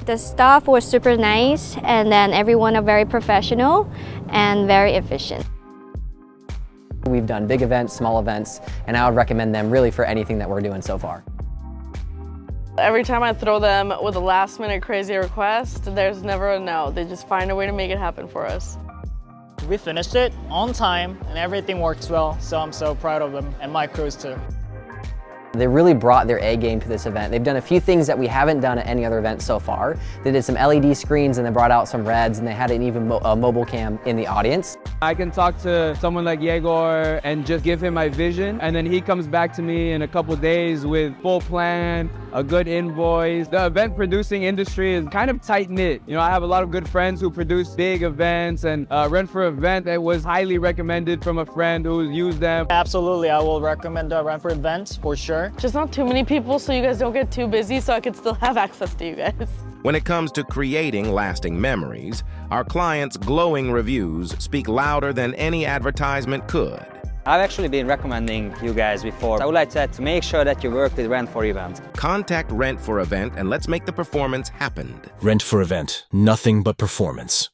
The staff was super nice, and then everyone are very professional and very efficient. We've done big events, small events, and I would recommend them really for anything that we're doing so far. Every time I throw them with a last-minute crazy request, there's never a no. They just find a way to make it happen for us. We finished it on time and everything works well, so I'm so proud of them and my crews too. They really brought their A game to this event. They've done a few things that we haven't done at any other event so far. They did some LED screens and they brought out some Reds, and they had an even mobile cam in the audience. I can talk to someone like Yegor and just give him my vision, and then he comes back to me in a couple days with full plan, a good invoice. The event producing industry is kind of tight-knit. You know, I have a lot of good friends who produce big events, and Rent for Event that was highly recommended from a friend who's used them. Absolutely, I will recommend Rent for Event for sure. Just not too many people so you guys don't get too busy so I can still have access to you guys. When it comes to creating lasting memories, our clients' glowing reviews speak louder than any advertisement could. I've actually been recommending you guys before. I would like to make sure that you work with Rent for Event. Contact Rent for Event and let's make the performance happen. Rent for Event, nothing but performance.